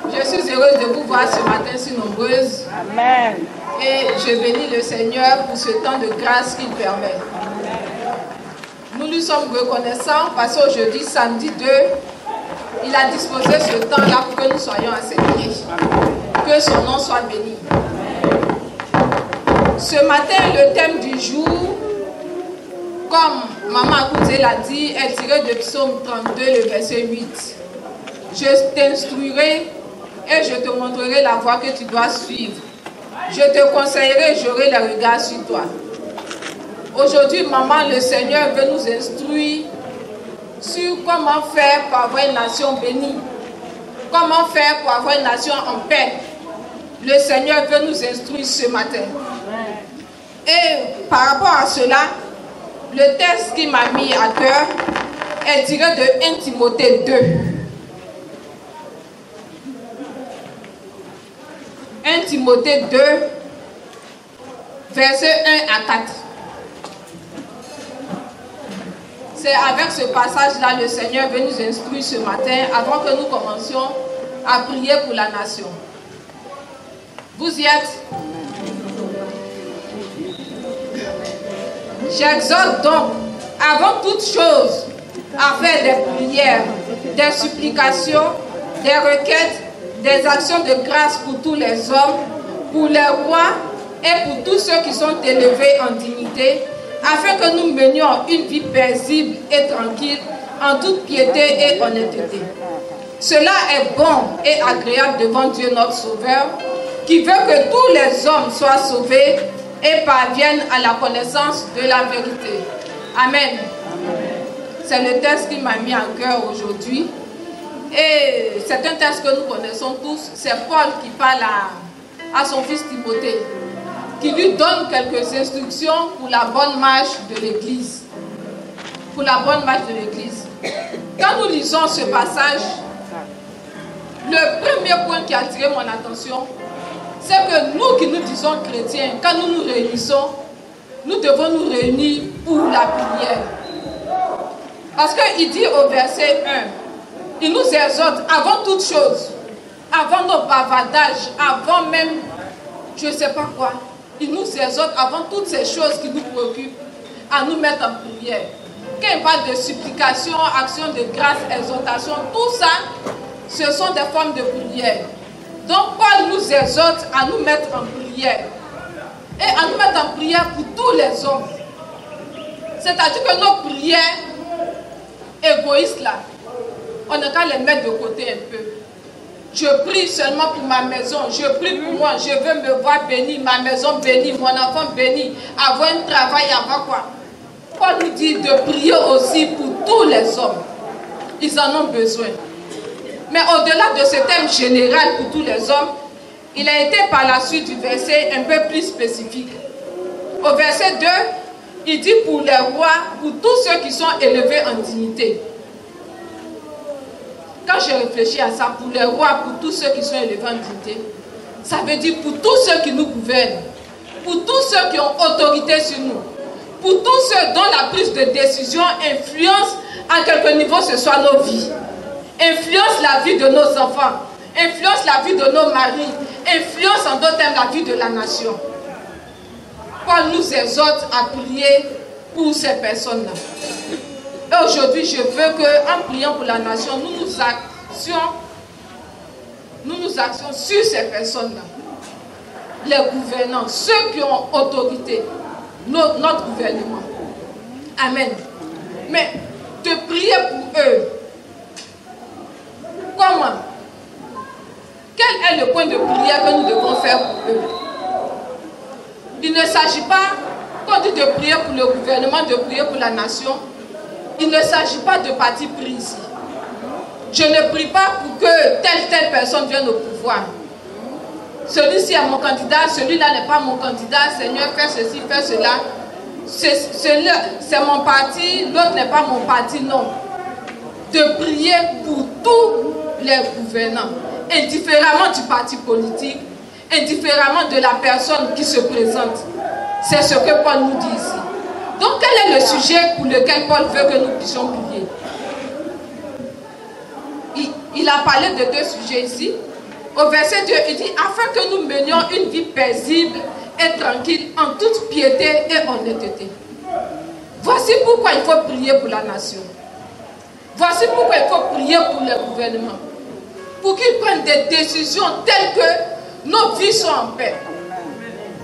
Je suis heureuse de vous voir ce matin si nombreuses. Amen. Et je bénis le Seigneur pour ce temps de grâce qu'il permet. Nous lui sommes reconnaissants parce qu'aujourd'hui, samedi 2, il a disposé ce temps-là pour que nous soyons à ses pieds. Que son nom soit béni. Ce matin, le thème du jour, comme Maman Akoudze l'a dit, est tiré de Psaume 32, le verset 8. Je t'instruirai et je te montrerai la voie que tu dois suivre. Je te conseillerai, j'aurai le regard sur toi. Aujourd'hui, Maman, le Seigneur veut nous instruire sur comment faire pour avoir une nation bénie. Comment faire pour avoir une nation en paix. Le Seigneur veut nous instruire ce matin. Et par rapport à cela, le texte qui m'a mis à cœur est tiré de 1 Timothée 2. 1 Timothée 2, versets 1 à 4. C'est avec ce passage-là le Seigneur veut nous instruire ce matin avant que nous commencions à prier pour la nation. Vous y êtes? J'exhorte donc, avant toute chose, à faire des prières, des supplications, des requêtes, des actions de grâce pour tous les hommes, pour les rois et pour tous ceux qui sont élevés en dignité, afin que nous menions une vie paisible et tranquille, en toute piété et honnêteté. Cela est bon et agréable devant Dieu notre Sauveur, qui veut que tous les hommes soient sauvés et parviennent à la connaissance de la vérité. Amen. C'est le texte qui m'a mis en cœur aujourd'hui. Et c'est un texte que nous connaissons tous. C'est Paul qui parle à son fils Timothée, qui lui donne quelques instructions pour la bonne marche de l'Église. Pour la bonne marche de l'Église. Quand nous lisons ce passage, le premier point qui a attiré mon attention, c'est que nous qui nous disons chrétiens, quand nous nous réunissons, nous devons nous réunir pour la prière. Parce qu'il dit au verset 1, il nous exhorte avant toute chose, avant nos bavardages, avant même, je ne sais pas quoi, il nous exhorte avant toutes ces choses qui nous préoccupent, à nous mettre en prière. Quand il parle de supplication, action de grâce, exhortation, tout ça, ce sont des formes de prière. Donc Paul nous exhorte à nous mettre en prière. Et à nous mettre en prière pour tous les hommes. C'est-à-dire que nos prières égoïstes là, on n'a qu'à les mettre de côté un peu. Je prie seulement pour ma maison, je prie pour moi, je veux me voir béni, ma maison bénie, mon enfant béni, avoir un travail, avoir quoi. Paul nous dit de prier aussi pour tous les hommes. Ils en ont besoin. Mais au-delà de ce thème général pour tous les hommes, il a été par la suite du verset un peu plus spécifique. Au verset 2, il dit pour les rois, pour tous ceux qui sont élevés en dignité. Quand j'ai réfléchi à ça, pour les rois, pour tous ceux qui sont élevés en dignité, ça veut dire pour tous ceux qui nous gouvernent, pour tous ceux qui ont autorité sur nous, pour tous ceux dont la prise de décision influence à quelque niveau ce soit nos vies, influence la vie de nos enfants, influence la vie de nos maris, influence en d'autres termes la vie de la nation. Paul nous exhorte à prier pour ces personnes-là. Et aujourd'hui, je veux qu'en priant pour la nation, nous nous actions sur ces personnes-là. Les gouvernants, ceux qui ont autorité, notre gouvernement. Amen. Mais de prier pour eux. Comment? Quel est le point de prière que nous devons faire pour eux? Il ne s'agit pas, quand on dit de prier pour le gouvernement, de prier pour la nation, il ne s'agit pas de parti pris ici. Je ne prie pas pour que telle personne vienne au pouvoir. Celui-ci est mon candidat, celui-là n'est pas mon candidat, Seigneur, fais ceci, fais cela. C'est mon parti, l'autre n'est pas mon parti, non. De prier pour tous les gouvernants, indifféremment du parti politique, indifféremment de la personne qui se présente. C'est ce que Paul nous dit ici. Donc quel est le sujet pour lequel Paul veut que nous puissions prier? Il a parlé de deux sujets ici. Au verset 2, il dit, afin que nous menions une vie paisible et tranquille en toute piété et honnêteté. Voici pourquoi il faut prier pour la nation. Voici pourquoi il faut prier pour le gouvernement. Pour qu'ils prennent des décisions telles que nos vies soient en paix.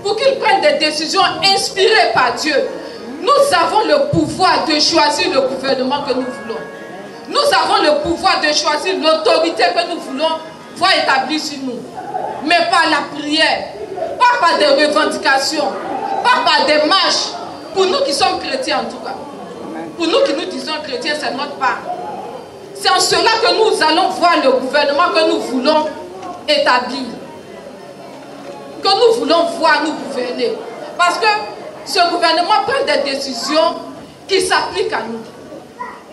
Pour qu'ils prennent des décisions inspirées par Dieu. Nous avons le pouvoir de choisir le gouvernement que nous voulons. Nous avons le pouvoir de choisir l'autorité que nous voulons voir établie sur nous. Mais par la prière, pas par des revendications, pas par des marches. Pour nous qui sommes chrétiens en tout cas. Pour nous qui nous disons chrétiens, c'est notre part. C'est en cela que nous allons voir le gouvernement que nous voulons établir. Que nous voulons voir nous gouverner. Parce que ce gouvernement prend des décisions qui s'appliquent à nous.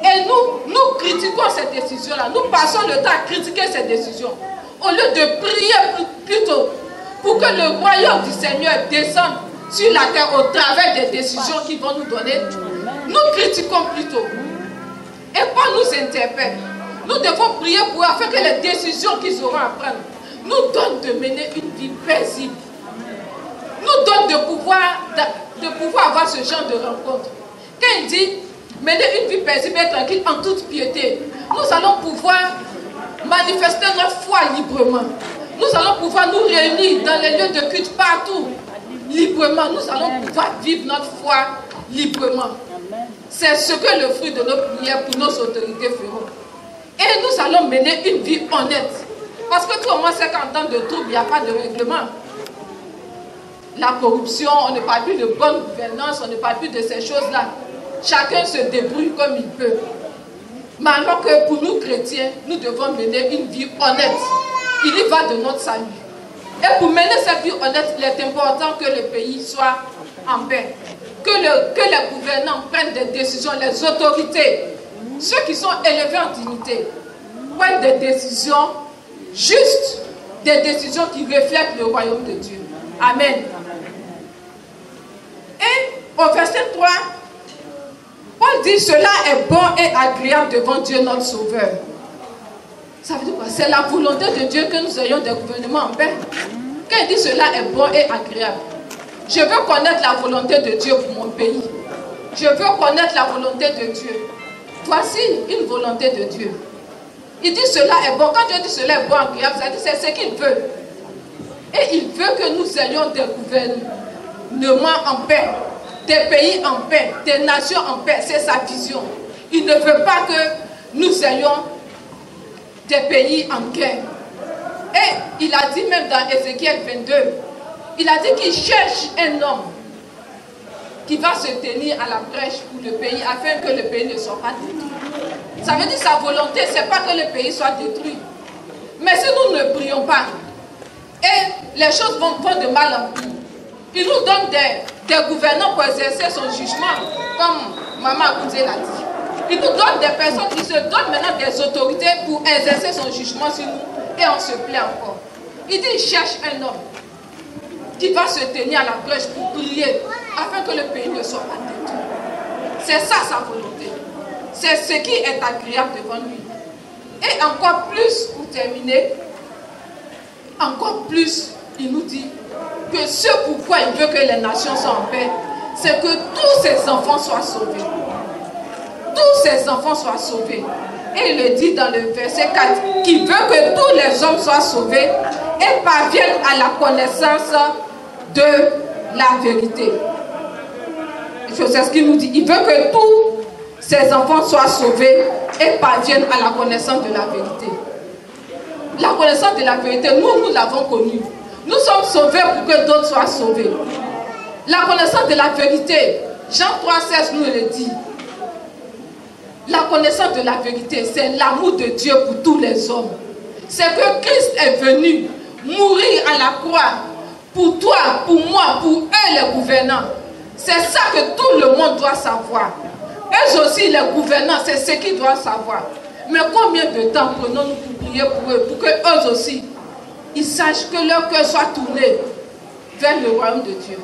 Et nous critiquons ces décisions-là. Nous passons le temps à critiquer ces décisions. Au lieu de prier plutôt pour que le royaume du Seigneur descende sur la terre au travers des décisions qu'ils vont nous donner, nous critiquons plutôt. Et Paul nous interpelle. Nous devons prier pour afin que les décisions qu'ils auront à prendre nous donnent de mener une vie paisible. Nous donnent de pouvoir avoir ce genre de rencontre. Quand il dit mener une vie paisible et tranquille en toute piété, nous allons pouvoir manifester notre foi librement. Nous allons pouvoir nous réunir dans les lieux de culte partout librement. Nous allons pouvoir vivre notre foi librement. C'est ce que le fruit de nos prières pour nos autorités feront. Et nous allons mener une vie honnête. Parce que tout le monde sait qu'en temps de trouble, il n'y a pas de règlement. la corruption, on ne parle plus de bonne gouvernance, on ne parle plus de ces choses-là. Chacun se débrouille comme il peut. Mais alors que pour nous chrétiens, nous devons mener une vie honnête. Il y va de notre salut. Et pour mener cette vie honnête, il est important que le pays soit en paix. Que les gouvernants prennent des décisions, les autorités, ceux qui sont élevés en dignité, prennent des décisions justes, des décisions qui reflètent le royaume de Dieu. Amen. Et au verset 3, Paul dit, cela est bon et agréable devant Dieu notre Sauveur. Ça veut dire quoi? C'est la volonté de Dieu que nous ayons des gouvernements en paix. Quand il dit cela est bon et agréable, je veux connaître la volonté de Dieu pour mon pays. Je veux connaître la volonté de Dieu. Voici une volonté de Dieu. Il dit cela est bon. Quand Dieu dit cela est bon et agréable, ça dit c'est ce qu'il veut. Et il veut que nous ayons des gouvernements en paix, des pays en paix, des nations en paix. C'est sa vision. Il ne veut pas que nous ayons des pays en guerre. Et il a dit même dans Ézéchiel 22, il a dit qu'il cherche un homme qui va se tenir à la brèche pour le pays afin que le pays ne soit pas détruit. Ça veut dire sa volonté, ce n'est pas que le pays soit détruit. Mais si nous ne prions pas, et les choses vont de mal en pire, il nous donne des gouvernants pour exercer son jugement, comme Maman Akoudze l'a dit. Il nous donne des personnes qui se donnent maintenant des autorités pour exercer son jugement sur nous, et on se plaît encore. Il dit il cherche un homme qui va se tenir à la brèche pour prier afin que le pays ne soit pas détruit. C'est ça sa volonté. C'est ce qui est agréable devant lui. Et encore plus, pour terminer, encore plus, il nous dit que ce pourquoi il veut que les nations soient en paix, c'est que tous ses enfants soient sauvés. Tous ses enfants soient sauvés. Et il le dit dans le verset 4, qu'il veut que tous les hommes soient sauvés et parviennent à la connaissance de la vérité. C'est ce qu'il nous dit. Il veut que tous ses enfants soient sauvés et parviennent à la connaissance de la vérité. La connaissance de la vérité, nous l'avons connue. Nous sommes sauvés pour que d'autres soient sauvés. La connaissance de la vérité, Jean 3,16 nous le dit. La connaissance de la vérité, c'est l'amour de Dieu pour tous les hommes. C'est que Christ est venu mourir à la croix pour toi, pour moi, pour eux les gouvernants. C'est ça que tout le monde doit savoir. Eux aussi les gouvernants, c'est ce qu'ils doivent savoir. Mais combien de temps prenons-nous pour prier pour eux, pour qu'eux aussi, ils sachent que leur cœur soit tourné vers le royaume de Dieu?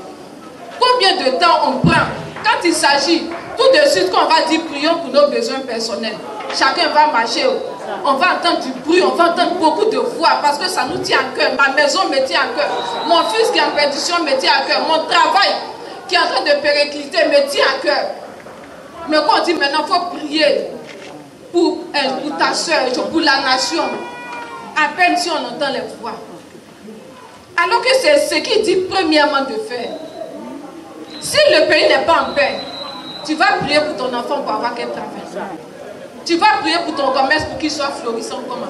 Combien de temps on prend quand il s'agit tout de suite qu'on va dire prions pour nos besoins personnels? Chacun va marcher, on va entendre du bruit, on va entendre beaucoup de voix parce que ça nous tient à cœur. Ma maison me tient à cœur, mon fils qui est en perdition me tient à cœur, mon travail qui est en train de péricliter me tient à cœur. Mais quand on dit maintenant il faut prier pour ta soeur, pour la nation, à peine si on entend les voix. Alors que c'est ce qu'il dit premièrement de faire. Si le pays n'est pas en paix, tu vas prier pour ton enfant pour avoir quel travail? Tu vas prier pour ton commerce pour qu'il soit florissant comment?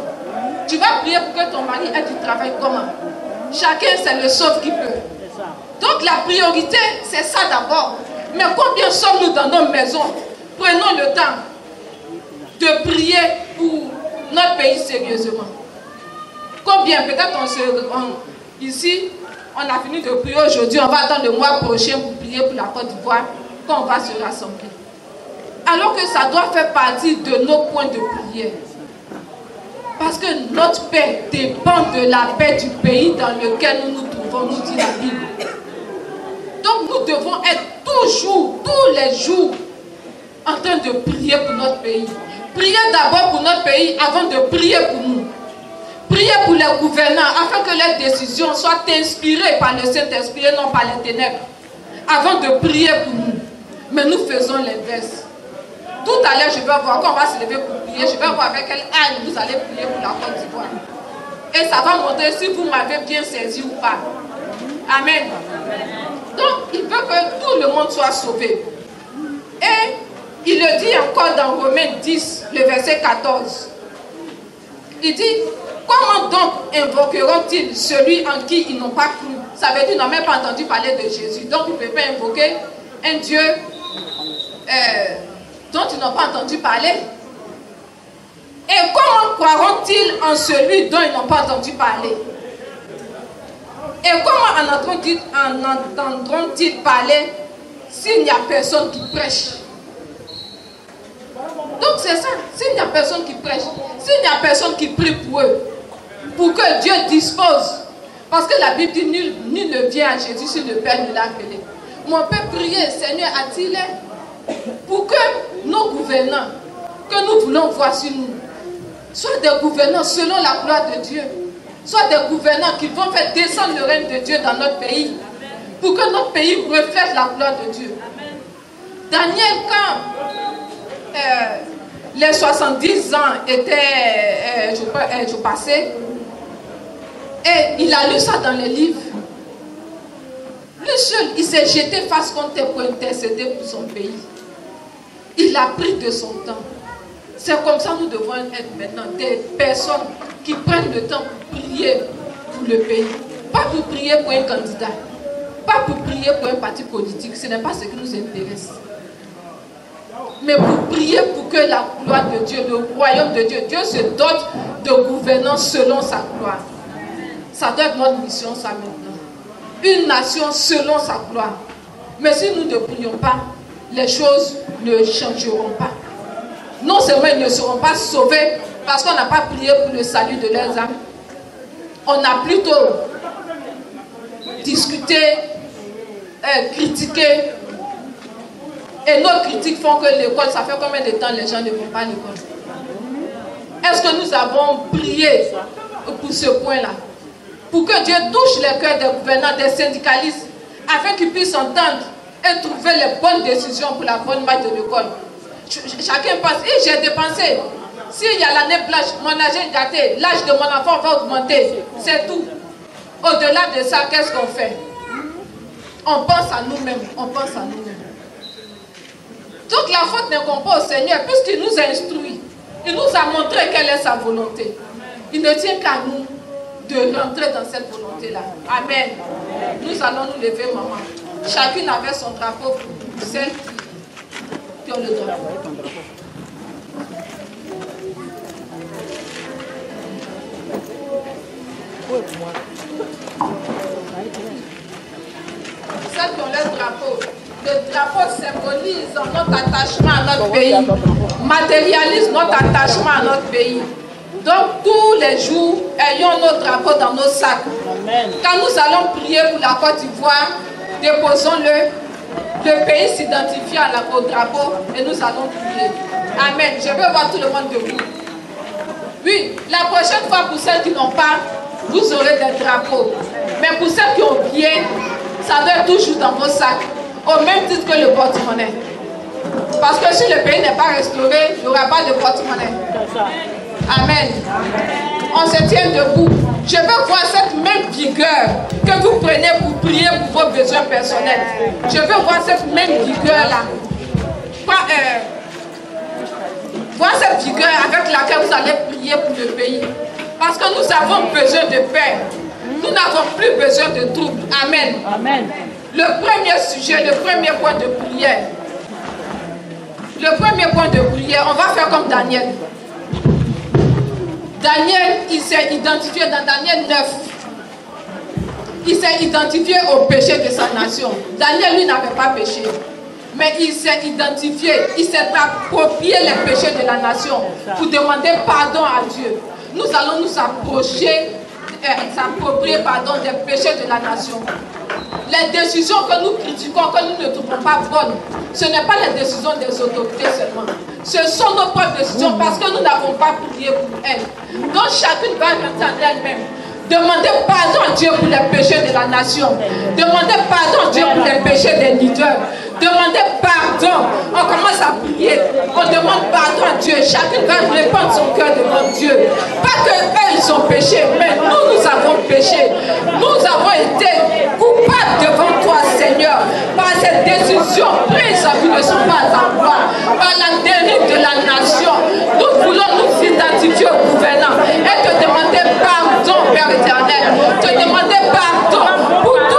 Tu vas prier pour que ton mari ait du travail comment? Chacun c'est le sauve qui peut. Donc la priorité c'est ça d'abord. Mais combien sommes-nous dans nos maisons? Prenons le temps de prier pour notre pays sérieusement. Combien? Peut-être ici, on a fini de prier aujourd'hui, on va attendre le mois prochain pour prier pour la Côte d'Ivoire, quand on va se rassembler. Alors que ça doit faire partie de nos points de prière. Parce que notre paix dépend de la paix du pays dans lequel nous nous trouvons, nous dit la Bible. Donc nous devons être toujours, tous les jours, en train de prier pour notre pays. Priez d'abord pour notre pays avant de prier pour nous. Priez pour les gouvernants afin que leurs décisions soient inspirées par le Saint-Esprit et non par les ténèbres. Avant de prier pour nous. Mais nous faisons l'inverse. Tout à l'heure, je vais voir, quand on va se lever pour prier, je vais voir avec quelle âme vous allez prier pour la Côte d'Ivoire. Et ça va montrer si vous m'avez bien saisi ou pas. Amen. Donc, il veut que tout le monde soit sauvé. Et il le dit encore dans Romains 10, le verset 14. Il dit, comment donc invoqueront-ils celui en qui ils n'ont pas cru? Ça veut dire qu'ils n'ont même pas entendu parler de Jésus. Donc ils ne peuvent pas invoquer un Dieu dont ils n'ont pas entendu parler. Et comment croiront-ils en celui dont ils n'ont pas entendu parler? Et comment en entendront-ils parler s'il n'y a personne qui prêche? Donc c'est ça, s'il n'y a personne qui prêche, s'il n'y a personne qui prie pour eux, pour que Dieu dispose, parce que la Bible dit nul ne vient à Jésus si le Père ne l'a appelé. Mais on peut prier, Seigneur, attire pour que nos gouvernants, que nous voulons voir sur nous, soient des gouvernants selon la gloire de Dieu, soient des gouvernants qui vont faire descendre le règne de Dieu dans notre pays, pour que notre pays reflète la gloire de Dieu. Daniel, quand les 70 ans étaient passés, et il a lu ça dans les livres. Lui seul, il s'est jeté face contre terre pour intercéder pour son pays. Il a pris de son temps. C'est comme ça que nous devons être maintenant des personnes qui prennent le temps pour prier pour le pays. Pas pour prier pour un candidat. Pas pour prier pour un parti politique. Ce n'est pas ce qui nous intéresse. Mais pour prier pour que la gloire de Dieu, le royaume de Dieu, Dieu se dote de gouvernance selon sa gloire. Ça doit être notre mission, ça maintenant. Une nation selon sa gloire. Mais si nous ne prions pas, les choses ne changeront pas. Non seulement ils ne seront pas sauvés parce qu'on n'a pas prié pour le salut de leurs âmes. On a plutôt discuté, critiqué. Et nos critiques font que l'école, ça fait combien de temps les gens ne vont pas à l'école? Est-ce que nous avons prié pour ce point-là? Pour que Dieu touche les cœurs des gouvernants, des syndicalistes, afin qu'ils puissent entendre et trouver les bonnes décisions pour la bonne marche de l'école. Chacun pense, et j'ai dépensé. S'il y a l'année blanche, mon âge est gâté, l'âge de mon enfant va augmenter. C'est tout. Au-delà de ça, qu'est-ce qu'on fait? On pense à nous-mêmes. On pense à nous-mêmes. Donc la faute n'incombe pas au Seigneur, puisqu'il nous a instruits. Il nous a montré quelle est sa volonté. Il ne tient qu'à nous de rentrer dans cette volonté-là. Amen. Nous allons nous lever, maman. Chacune avait son drapeau pour celle qui ont le drapeau. Celles qui ont le drapeau. Le drapeau symbolise notre attachement à notre pays, matérialise notre attachement à notre pays. Donc tous les jours, ayons nos drapeaux dans nos sacs. Amen. Quand nous allons prier pour la Côte d'Ivoire, déposons-le. Le pays s'identifie au drapeau et nous allons prier. Amen. Je veux voir tout le monde debout. Oui, la prochaine fois, pour celles qui n'ont pas, vous aurez des drapeaux. Mais pour celles qui ont bien, ça doit être toujours dans vos sacs. Au même titre que le porte-monnaie. Parce que si le pays n'est pas restauré, il n'y aura pas de porte-monnaie. Amen. On se tient debout. Je veux voir cette même vigueur que vous prenez pour prier pour vos besoins personnels. Je veux voir cette même vigueur-là. Voir cette vigueur avec laquelle vous allez prier pour le pays. Parce que nous avons besoin de paix. Nous n'avons plus besoin de troubles. Amen. Amen. Le premier sujet, le premier point de prière. Le premier point de prière, on va faire comme Daniel. Daniel, il s'est identifié dans Daniel 9. Il s'est identifié au péché de sa nation. Daniel, lui, n'avait pas péché. Mais il s'est identifié, il s'est approprié les péchés de la nation pour demander pardon à Dieu. Nous allons nous approcher, s'approprier des péchés de la nation. Les décisions que nous critiquons, que nous ne trouvons pas bonnes, ce n'est pas les décisions des autorités seulement. Ce sont nos propres décisions parce que nous n'avons pas prié pour elles. Donc chacune va rentrer en elle-même. Demandez pardon à Dieu pour les péchés de la nation. Demandez pardon à Dieu pour les péchés des leaders. Demandez pardon. On commence à prier. On demande pardon à Dieu. Chacun va répandre son cœur devant Dieu. Pas que eux ils ont péché, mais nous avons péché. Nous avons été coupables devant toi, Seigneur, par ces décisions prises qui ne sont pas en toi, par la dérive de la nation. Nous voulons nous identifier au gouvernant et te demander pardon, Père éternel. Te demander pardon pour tout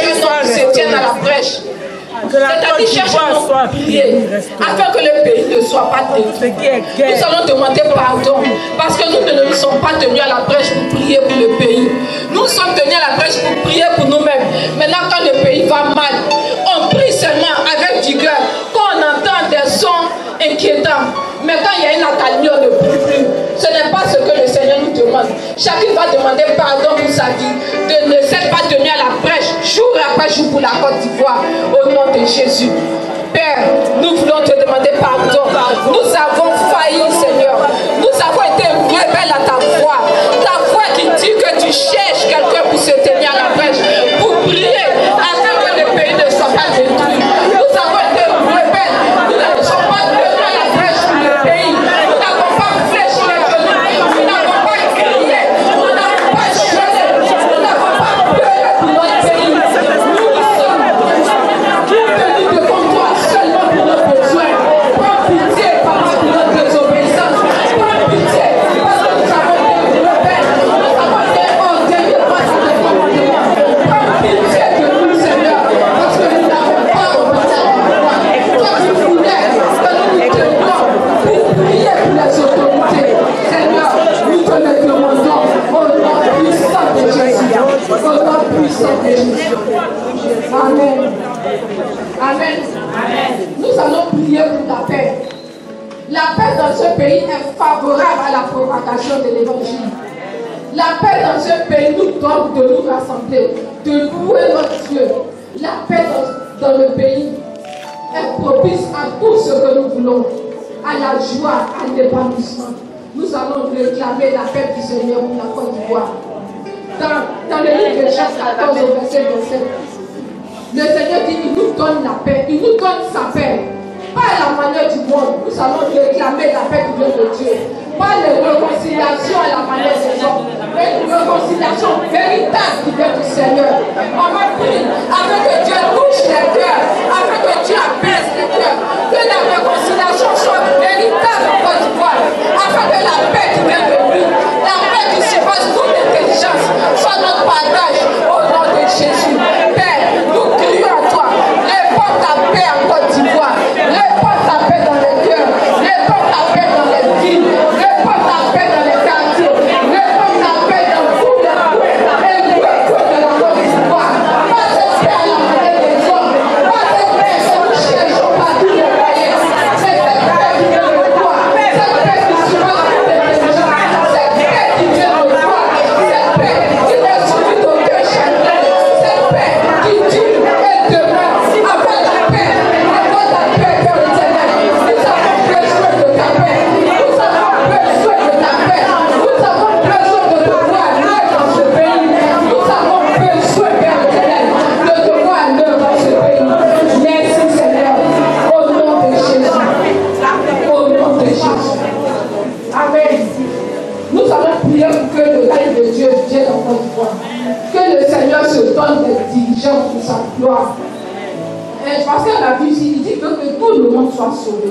un homme qui se tienne à la brèche. C'est-à-dire cherche un homme pour prier afin que le pays ne soit pas détruit. Nous allons demander pardon parce que nous ne nous sommes pas tenus à la brèche pour prier pour le pays. Nous sommes tenus à la brèche pour prier pour nous-mêmes. Maintenant, quand le pays va mal, on prie seulement avec vigueur. Quand on entend des sons inquiétants, mais quand il y a une accalmie, on ne prie plus. Ce n'est pas ce que le Seigneur nous demande. Chacun va demander pardon pour sa vie. De ne s'être pas tenu à la brèche jour après jour pour la Côte d'Ivoire. Au nom de Jésus. Père, nous voulons te demander pardon. Nous avons failli, Seigneur. Nous avons été rebelles à ta voix. Ta voix qui dit que tu cherches quelqu'un pour se tenir à la brèche, pour prier afin que le pays ne soit pas détruit. Nous avons été rebelles. Nous ne sommes pas tenus à la brèche pour le pays. Nous n'avons pas fléchi les genoux. Nous n'avons pas crié. Nous n'avons pas jeûné. Nous n'avons pas pleuré pour notre pays. Nous sommes venus devant toi seulement pour nos besoins. Prends pitié par rapport à notre désobéissance. Prends pitié parce que nous avons été rebelles. Nous avons été orgueilleux face à tes commandements. Prends pitié de nous, Seigneur, parce que nous n'avons pas obéi à ta voix. Toi, tu voulais que nous nous tenions pour prier pour les autorités. Seigneur, nous te le demandons au nom puissant de Jésus. Au nom puissant de Jésus. Amen. Amen. Nous allons prier pour la paix. La paix dans ce pays est favorable à la propagation de l'évangile. La paix dans ce pays nous donne de nous rassembler, de louer notre Dieu. La paix dans le pays est propice à tout ce que nous voulons, à la joie, à l'épanouissement. Nous allons réclamer la paix du Seigneur pour la Côte d'Ivoire. Dans le livre de Jacques 14 au verset 27, le Seigneur dit qu'il nous donne la paix, il nous donne sa paix. Pas à la manière du monde, nous allons réclamer la paix qui vient de Dieu. Pas les réconciliations à la manière des hommes, mais une réconciliation véritable qui vient du Seigneur. On va prier afin que Dieu touche les cœurs, afin que Dieu apaise les cœurs, que la réconciliation soit véritable en Côte d'Ivoire, afin que la paix qui vient de lui, la paix qui surpasse toute intelligence, soit notre partage au nom de Jésus. Père, nous crions à toi, réponds ta paix en Côte d'Ivoire, réponds ta paix dans les cœurs, réponds ta paix dans les villes, réponds ta paix dans les quartiers, réponds ta paix dans tous les coins et les coins de la Côte d'Ivoire. Pas cette paix à la manière des hommes, pas cette paix que nous cherchons partout les païens, c'est cette paix qui vient de toi, cette paix qui surpasse toute intelligence, cette paix qui vient de toi, cette paix qui n'est soumise d'aucun chagrin, cette paix qui dure et demeure. Avec la paix, Père éternel, nous avons besoin de ta paix, nous avons besoin de ta paix, nous avons besoin de te voir l'œuvre dans ce pays, nous avons besoin, Père éternel, de te voir l'œuvre dans ce pays. Merci Seigneur, au nom de Jésus, au nom de Jésus. Amen. Nous allons prier pour que le règne de Dieu vienne en Côte d'Ivoire, que le Seigneur se donne des dirigeants pour sa gloire. Parce qu'à la vie, il dit que tout le monde soit sauvé.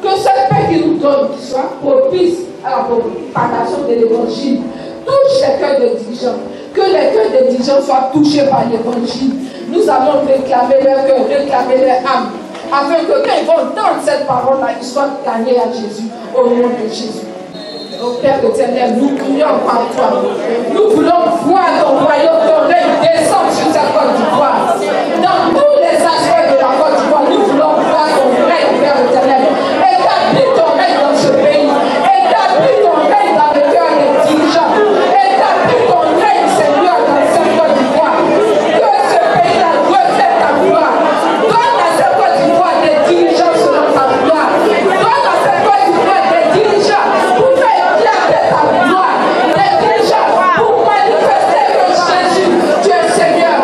Que cette paix qu'il nous donne soit propice à la propagation de l'évangile. Touche les cœurs des dirigeants. Que les cœurs des dirigeants soient touchés par l'évangile. Nous allons réclamer leur cœur, réclamer leur âme. Afin que quand ils vont entendre cette parole-là, ils soient gagnés à Jésus. Au nom de Jésus. Au Père éternel, nous crions par toi. Nous voulons voir ton royaume, ton règne descendre sur cette Côte d'Ivoire. Dans tous les aspects de la Côte d'Ivoire, nous voulons voir ton règne, Père éternel. Établis ton règne dans ce pays. Établis ton règne dans le cœur des dirigeants. Établis ton règne, Seigneur, dans cette Côte d'Ivoire. Que ce pays-là reflète ta gloire. Donne à cette Côte d'Ivoire des dirigeants selon ta gloire. Donne à cette Côte d'Ivoire des dirigeants pour faire éclater ta gloire. Des dirigeants pour manifester que Jésus, tu es Seigneur.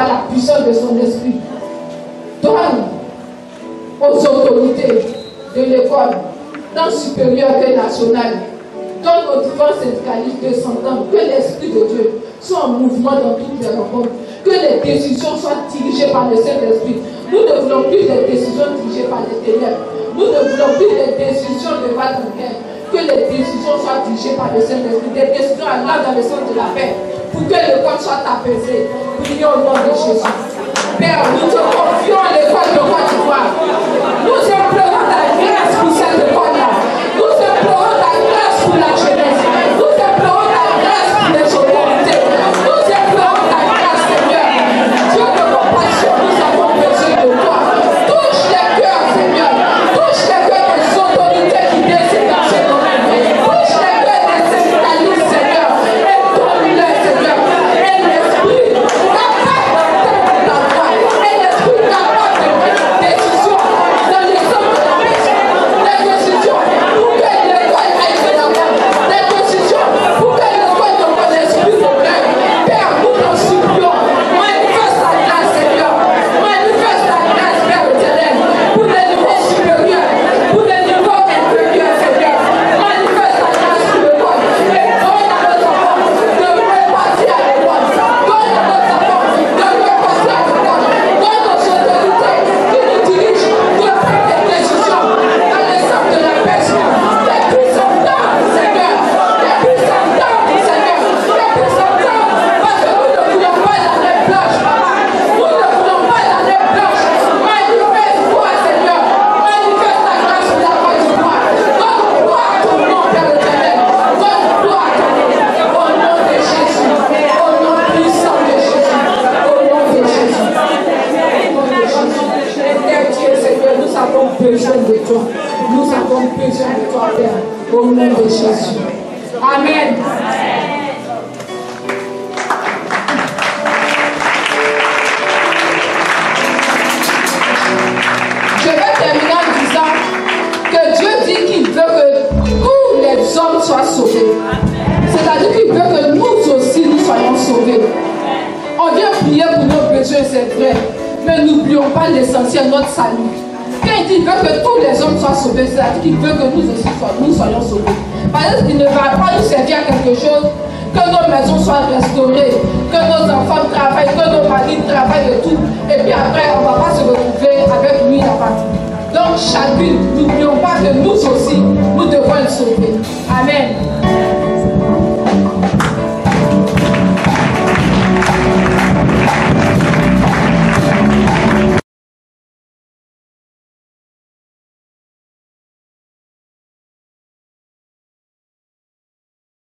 par la puissance de son esprit. Donne aux autorités de l'école, tant supérieure que nationale, donne aux différents syndicalistes de s'entendre que l'Esprit de Dieu soit en mouvement dans toutes les rencontres, que les décisions soient dirigées par le Saint-Esprit. Nous ne voulons plus des décisions dirigées par les ténèbres. Nous ne voulons plus des décisions de battre en guerre. Que les décisions soient dirigées par le Saint-Esprit, des décisions allant dans le sens de la paix, pour que l'école soit apaisée. Prions au nom de Jésus. Père, nous te confions à l'école de Côte d'Ivoire. Nous implorons ta grâce pour cette école-là. Nous implorons ta grâce pour la jeunesse. Nous implorons ta grâce pour les autorités. Nous implorons ta grâce, Seigneur. Dieu de compassion, nous avons besoin de toi. Touche les cœurs, Seigneur. Touche les cœurs des autorités qui décident dans ce domaine. Touche les cœurs des syndicalistes, Seigneur. Et donne-leur, Seigneur. Et l'esprit capable de la voix. Et l'esprit capable de prendre des décisions dans les hommes de la paix. Des décisions pour que l'école aille de l'avant. Des décisions pour que l'école ne connaisse plus de rêve. Père, nous t'en supplions. Manifeste ta grâce, Seigneur. Manifeste ta grâce, Père éternel, pour les niveaux supérieurs, pour les niveaux inférieurs, Seigneur. Manifeste ta grâce pour l'école. Et donne à nos enfants de repartir à l'école. Donne à nos enfants de repartir à l'école. Donne aux autorités qui nous dirigent de prendre des décisions dans le sens de la paix. Des puissants d'âme, Seigneur. Des puissants d'âme, Seigneur. Des puissants d'âme. Parce que nous ne voulons pas l'année blanche, Papa. Nous ne voulons pas l'année blanche. Manifeste-toi, Seigneur. Manifeste ta grâce pour la Côte d'Ivoire. Donne gloire à ton nom, Père éternel. Donne gloire à ton nom. Au nom de Jésus. Au nom puissant de Jésus. Au nom de Jésus. Au nom de Jésus. Éternel Seigneur, nous avons besoin de toi. Nous avons besoin de toi, Père. Au nom de Jésus. Amen. Je vais terminer en disant que Dieu dit qu'il veut que tous les hommes soient sauvés. C'est-à-dire qu'il veut que nous aussi nous soyons sauvés. On vient prier pour nos besoins, c'est vrai. Mais n'oublions pas l'essentiel, notre salut. Quand il dit qu'il veut que tous les hommes soient sauvés, c'est-à-dire qu'il veut que nous aussi nous soyons sauvés. Parce qu'il ne va pas nous servir à quelque chose, que nos maisons soient restaurées, que nos enfants travaillent, que nos maris travaillent et tout. Et puis après, on ne va pas se retrouver avec lui là-bas. Donc chacune, n'oublions pas que nous aussi, nous devons être sauvés. Amen.